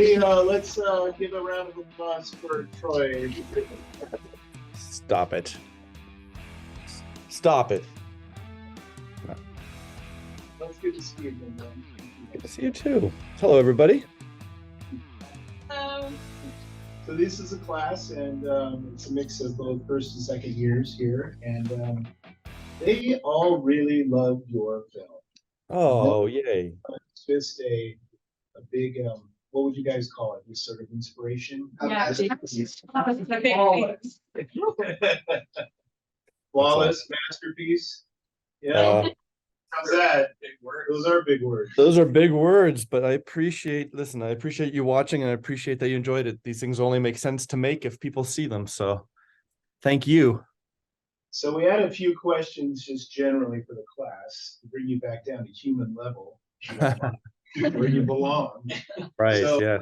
Hey, let's give a round of applause for Troy. Stop it. Stop it. That's good to see you again, man. Good to see you too. Hello, everybody. So this is a class, and it's a mix of both first and second years here, and they all really loved your film. Oh, yay. It's just a big, what would you guys call it? This sort of inspiration? Yeah. Flawless masterpiece. Yeah. How's that? Big words. Those are big words. Those are big words, but I appreciate you watching, and I appreciate that you enjoyed it. These things only make sense to make if people see them. So thank you. So we had a few questions just generally for the class to bring you back down to human level, where you belong. Right. So, yeah.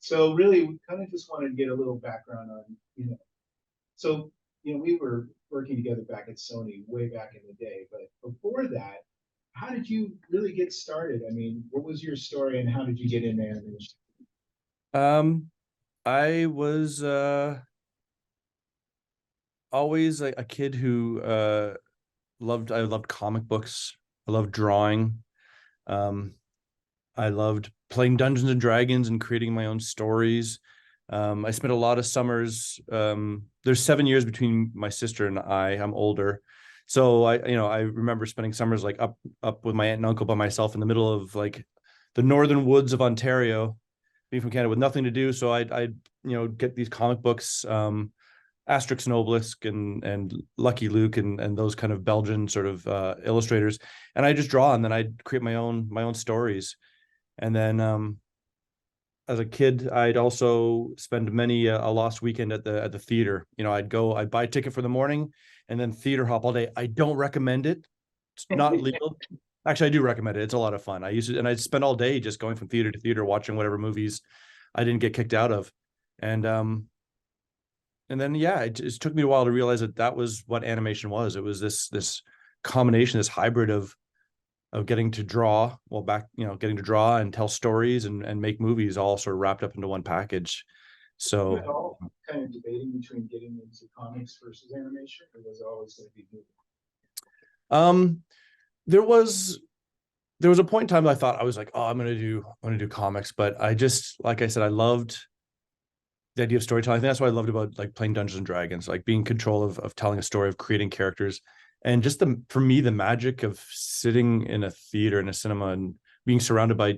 So really, we kind of just wanted to get a little background on, so, we were working together back at Sony way back in the day, but before that, how did you really get started? I mean, what was your story and how did you get into animation? I was always a kid who I loved comic books. I loved drawing. I loved playing Dungeons and Dragons and creating my own stories. I spent a lot of summers. There's 7 years between my sister and I. I'm older. So I remember spending summers like up with my aunt and uncle by myself in the middle of like the northern woods of Ontario, being from Canada with nothing to do. So I'd get these comic books, Asterix and Obelix and Lucky Luke and those kind of Belgian sort of illustrators, and I just draw, and then I'd create my own stories. And then as a kid, I'd also spend many a lost weekend at the theater. I'd buy a ticket for the morning and then theater hop all day. I don't recommend it. It's not legal. Actually, I do recommend it. It's a lot of fun. I'd spend all day just going from theater to theater, watching whatever movies I didn't get kicked out of. And then, yeah, it took me a while to realize that was what animation was. It was this combination, this hybrid of getting to draw, getting to draw and tell stories and make movies, all sort of wrapped up into one package. So you all kind of debating between getting into comics versus animation, or was it always going to be movie? There was a point in time that I thought I was like, oh, I'm gonna do comics, but I just, like I said, I loved the idea of storytelling. I think that's what I loved about like playing Dungeons and Dragons, like being in control of telling a story, of creating characters. And just for me, the magic of sitting in a theater, in a cinema, and being surrounded by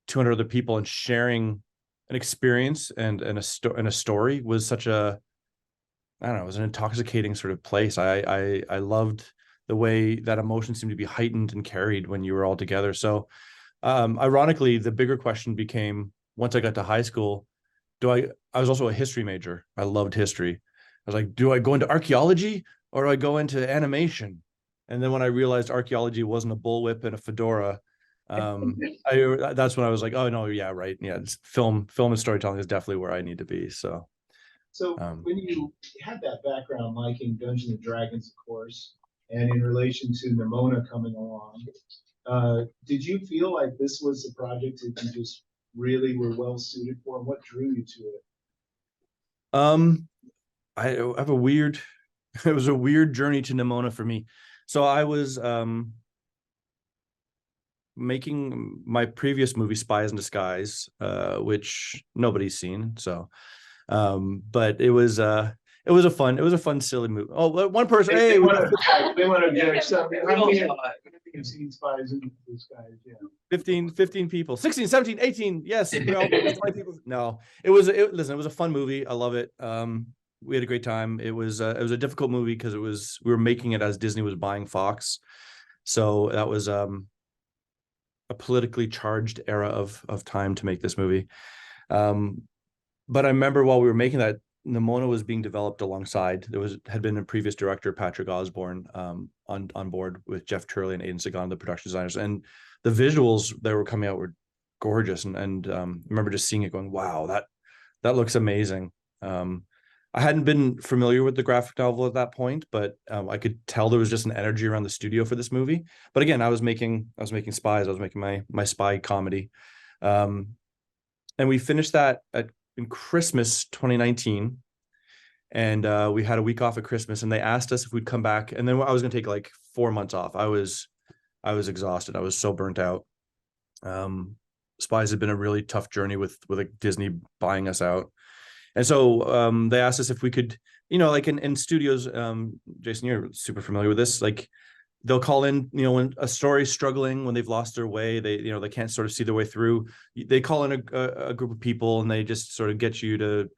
200 other people and sharing an experience and a story was such a, I don't know, it was an intoxicating sort of place. I loved the way that emotion seemed to be heightened and carried when you were all together. So ironically, the bigger question became, once I got to high school, I was also a history major. I loved history. I was like, do I go into archaeology or do I go into animation? And then when I realized archaeology wasn't a bullwhip and a fedora, that's when I was like, oh no, yeah, right. Yeah, it's film and storytelling is definitely where I need to be. So when you had that background, like in Dungeons and Dragons, of course, and in relation to Nimona coming along, did you feel like this was a project that you just really were well suited for, and what drew you to it? I have a weird, it was a weird journey to Nimona for me. So I was making my previous movie, Spies in Disguise, which nobody's seen. So, but it was a fun, silly movie. Oh, one person, they want to get something. You've seen Spies in Disguise, yeah. 15 people, 16, 17, 18. Yes. 20 people. No, it was a fun movie. I love it. We had a great time. It was a difficult movie because we were making it as Disney was buying Fox. So that was a politically charged era of time to make this movie. But I remember while we were making that, Nimona was being developed alongside. Had been a previous director, Patrick Osborne, on board with Jeff Turley and Aidan Sagan, the production designers, and the visuals that were coming out were gorgeous. And I remember just seeing it, going, "Wow, that looks amazing." I hadn't been familiar with the graphic novel at that point, but I could tell there was just an energy around the studio for this movie. But again, I was making Spies. I was making my spy comedy. and we finished that in Christmas 2019. And we had a week off at Christmas, and they asked us if we'd come back. And then I was going to take like 4 months off. I was exhausted. I was so burnt out. Spies had been a really tough journey with like Disney buying us out. And so they asked us if we could, like in studios, Jason, you're super familiar with this. Like they'll call in, when a story's struggling, when they've lost their way, they can't sort of see their way through. They call in a group of people, and they just sort of get you to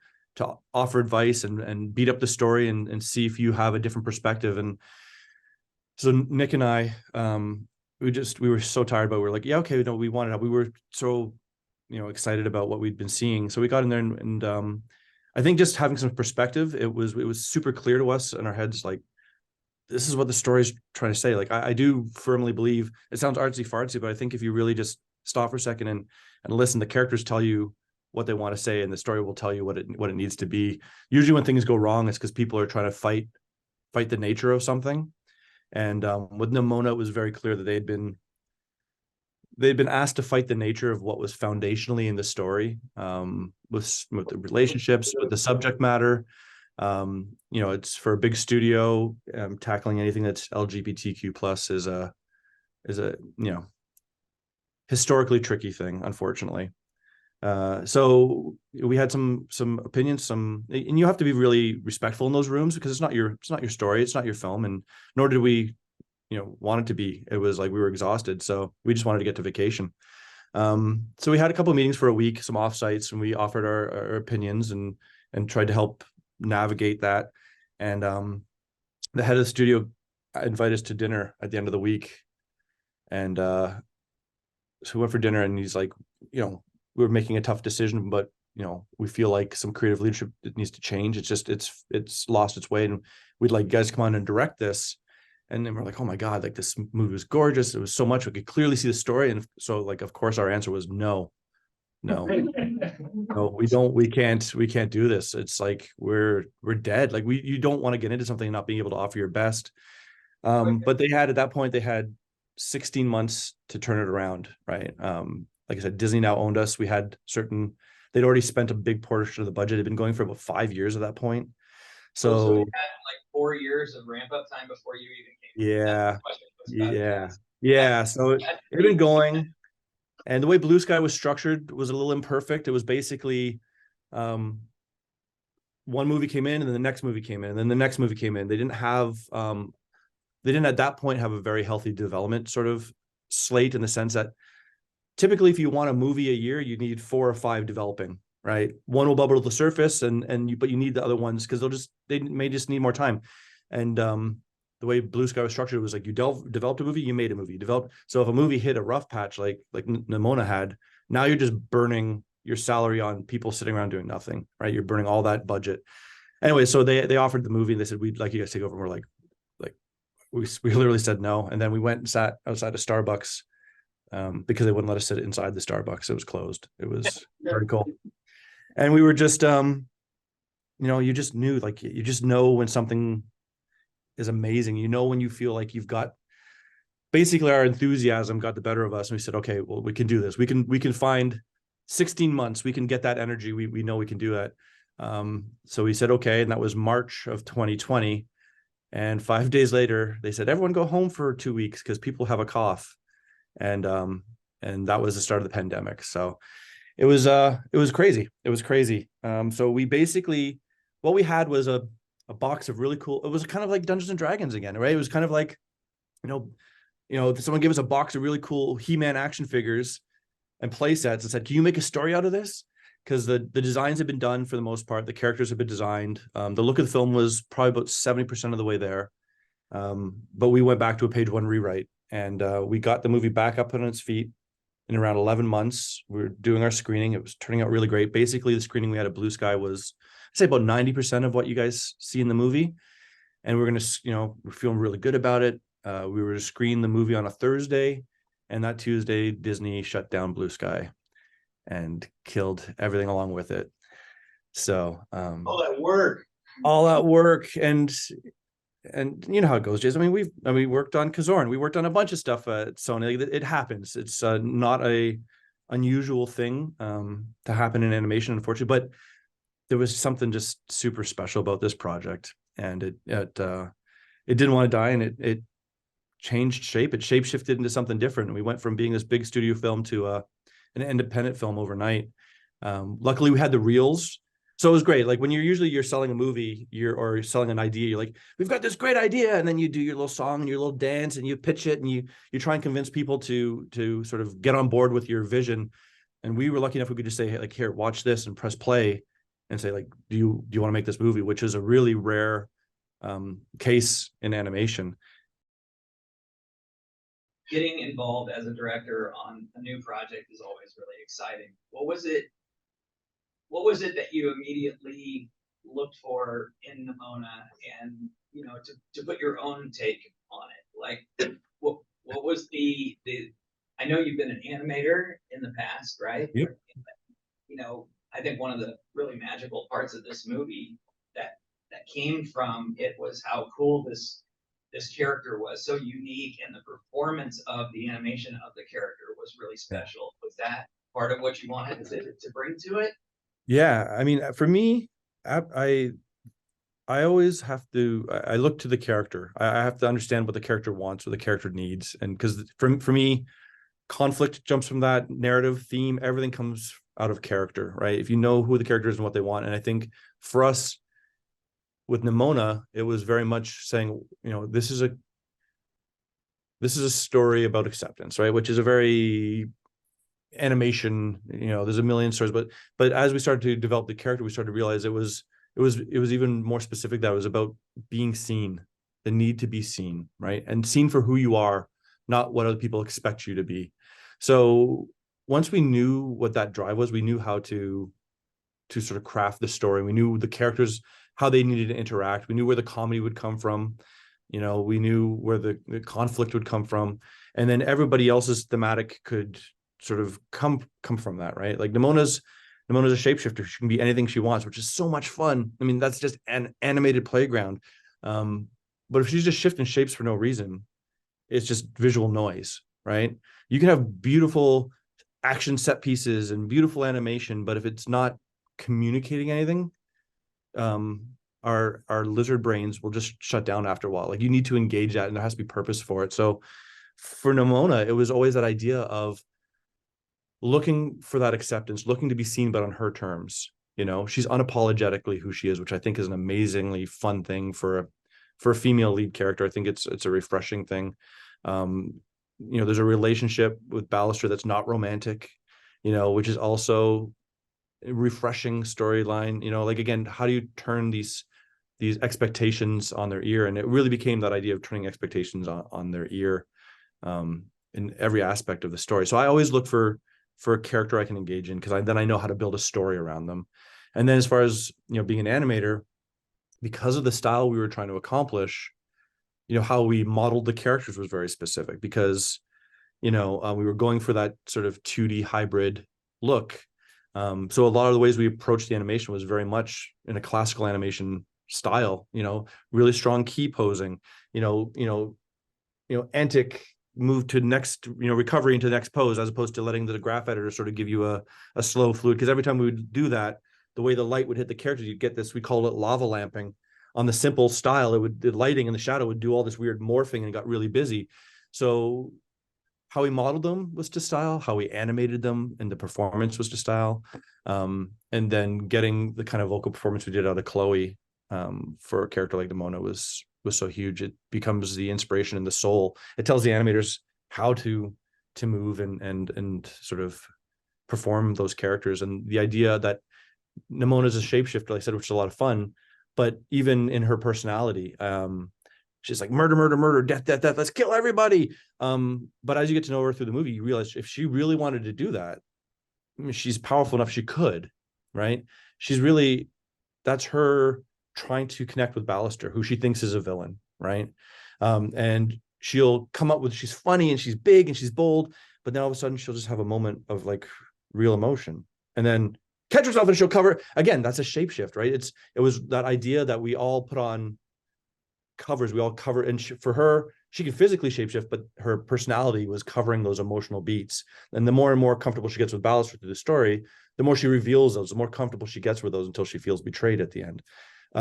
offer advice and beat up the story and see if you have a different perspective. And so Nick and I, we were so tired, but we were like, yeah, okay, no, we wanted it. We were so, excited about what we'd been seeing. So we got in there and I think just having some perspective, it was super clear to us in our heads, like, this is what the story's trying to say. Like, I do firmly believe, it sounds artsy fartsy, but I think if you really just stop for a second and listen, the characters tell you what they want to say, and the story will tell you what it needs to be. Usually when things go wrong, it's because people are trying to fight the nature of something. And with Nimona, it was very clear that they'd been asked to fight the nature of what was foundationally in the story, with the relationships, with the subject matter. It's for a big studio, tackling anything that's LGBTQ plus is a historically tricky thing, unfortunately. So we had some opinions, and you have to be really respectful in those rooms, because it's not your story, it's not your film, and nor did we want it to be. It was like we were exhausted, so we just wanted to get to vacation. So we had a couple of meetings for a week, some offsites, and we offered our opinions and tried to help navigate that. And the head of the studio invited us to dinner at the end of the week, and so we went for dinner, and he's like, we were making a tough decision, but we feel like some creative leadership needs to change. It's just it's lost its way, and we'd like you guys to come on and direct this. And then we're like, oh my God, like this movie was gorgeous. It was so much. We could clearly see the story. And so, like, of course, our answer was no, we can't do this. It's like, we're dead. Like you don't want to get into something and not being able to offer your best. But at that point, they had 16 months to turn it around. Right. Like I said, Disney now owned us. They'd already spent a big portion of the budget. It had been going for about 5 years at that point. So you had like 4 years of ramp up time before you even came. Yeah. So it had been going, and the way Blue Sky was structured was a little imperfect. It was basically, one movie came in, and then the next movie came in, and then the next movie came in. They didn't at that point have a very healthy development sort of slate, in the sense that typically, if you want a movie a year, you need 4 or 5 developing, right? One will bubble to the surface, but you need the other ones, because they may just need more time. And the way Blue Sky was structured was like, you developed a movie, you made a movie, so if a movie hit a rough patch like Nimona had, now you're just burning your salary on people sitting around doing nothing, right? You're burning all that budget. Anyway, so they offered the movie, and they said, we'd like you guys to take over. And we're like we literally said no. And then we went and sat outside of Starbucks, because they wouldn't let us sit inside the Starbucks. It was closed. It was very cool. And we were just, you just knew, like, you just know when something is amazing. When you feel like you've got, basically our enthusiasm got the better of us. And we said, okay, well, we can do this. We can find 16 months. We can get that energy. We know we can do that. So we said, okay. And that was March of 2020. And 5 days later, they said, everyone go home for 2 weeks because people have a cough. And that was the start of the pandemic. So it was crazy. It was crazy. So we basically, what we had was a box of really cool, it was kind of like Dungeons and Dragons again, right? It was kind of like, someone gave us a box of really cool He-Man action figures and play sets and said, can you make a story out of this? Because the designs had been done for the most part. The characters had been designed. The look of the film was probably about 70% of the way there. But we went back to a page 1 rewrite, and we got the movie back up on its feet in around 11 months. We were doing our screening. It was turning out really great. Basically, the screening we had at Blue Sky was, I'd say, about 90% of what you guys see in the movie. And we're feeling really good about it. We were to screen the movie on a Thursday, and that Tuesday, Disney shut down Blue Sky and killed everything along with it. So all that work, and you know how it goes, Jason. I mean, we worked on Kazorn. We worked on a bunch of stuff at Sony. It happens. It's not a unusual thing to happen in animation, unfortunately, but there was something just super special about this project, and it didn't want to die, and it changed shape. It shape shifted into something different. And we went from being this big studio film to an independent film overnight. Luckily we had the reels. So it was great. Like when you're selling a movie, or selling an idea, you're like, we've got this great idea. And then you do your little song and your little dance and you pitch it and you try and convince people to sort of get on board with your vision. And we were lucky enough we could just say, hey, like, here, watch this, and press play and say, like, do you want to make this movie? Which is a really rare case in animation. Getting involved as a director on a new project is always really exciting. What was it that you immediately looked for in Nimona, and to put your own take on it? Like, what was the I know you've been an animator in the past, right? Yep. I think one of the really magical parts of this movie that came from it was how cool this character was, so unique, and the performance of the animation of the character was really special. Was that part of what you wanted to bring to it? Yeah, I mean, for me, I always have to, I look to the character. I have to understand what the character wants, what the character needs. And because for me, conflict jumps from that narrative theme. Everything comes out of character, right? If you know who the character is and what they want. And I think for us with Nimona, it was very much saying, this is a story about acceptance, right? Which is a very animation, there's a million stories, but as we started to develop the character, we started to realize it was even more specific, that it was about being seen, the need to be seen, right? And seen for who you are, not what other people expect you to be. So once we knew what that drive was, we knew how to sort of craft the story. We knew the characters, how they needed to interact. We knew where the comedy would come from. We knew where the conflict would come from. And then everybody else's thematic could sort of come from that, right? Like Nimona's a shapeshifter. She can be anything she wants, which is so much fun. I mean, that's just an animated playground. But if she's just shifting shapes for no reason, it's just visual noise, right? You can have beautiful action set pieces and beautiful animation, but if it's not communicating anything, our lizard brains will just shut down after a while. Like, you need to engage that, and there has to be purpose for it. So for Nimona, it was always that idea of looking for that acceptance, looking to be seen, but on her terms. She's unapologetically who she is, which I think is an amazingly fun thing for a female lead character. I think it's a refreshing thing. There's a relationship with Ballister that's not romantic, which is also a refreshing storyline. Like, again, how do you turn these expectations on their ear? And it really became that idea of turning expectations on their ear in every aspect of the story. So I always look for a character I can engage in, because then I know how to build a story around them. And then as far as being an animator, because of the style we were trying to accomplish, how we modeled the characters was very specific, because we were going for that sort of 2D hybrid look. So a lot of the ways we approached the animation was very much in a classical animation style, really strong key posing, antic move to next, recovery into the next pose, as opposed to letting the graph editor sort of give you a slow fluid. Because every time we would do that, the way the light would hit the characters, you'd get this, we call it lava lamping. On the simple style, the lighting and the shadow would do all this weird morphing, and it got really busy. So how we modeled them was to style, how we animated them and the performance was to style. And then getting the kind of vocal performance we did out of Chloe for a character like Nimona was so huge. It becomes the inspiration and the soul. It tells the animators how to move and sort of perform those characters. And the idea that Nimona is a shapeshifter, like I said, which is a lot of fun, but even in her personality, she's like, murder, murder, murder, death, death, death, let's kill everybody. But as you get to know her through the movie, you realize if she really wanted to do that, I mean, she's powerful enough, she could, right? That's her trying to connect with Ballister, who she thinks is a villain, right? And she'll come up with, she's funny and she's big and she's bold, but then all of a sudden she'll just have a moment of like real emotion, and then catch herself and she'll cover again. That's a shapeshift, right? It was that idea that we all put on covers, we all cover, and for her, she could physically shapeshift, but her personality was covering those emotional beats. And the more and more comfortable she gets with Ballister through the story, the more she reveals those, the more comfortable she gets with those until she feels betrayed at the end.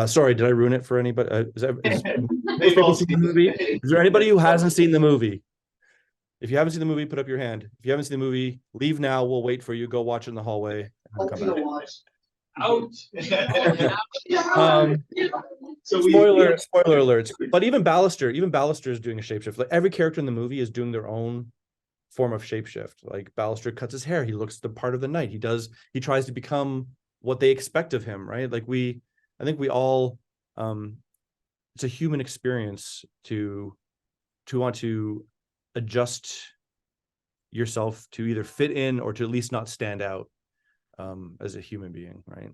Sorry, did I ruin it for anybody? They've all seen the movie? Is there anybody who hasn't seen the movie? If you haven't seen the movie, put up your hand. If you haven't seen the movie, leave now. We'll wait for you. Go watch it in the hallway. And come back. Out. So we, Spoiler alerts. But even Ballister is doing a shapeshift. Like every character in the movie is doing their own form of shapeshift. Like Ballister cuts his hair. He looks the part of the knight. He tries to become what they expect of him, right? Like I think we all, it's a human experience to want to adjust yourself to either fit in or to at least not stand out as a human being, right?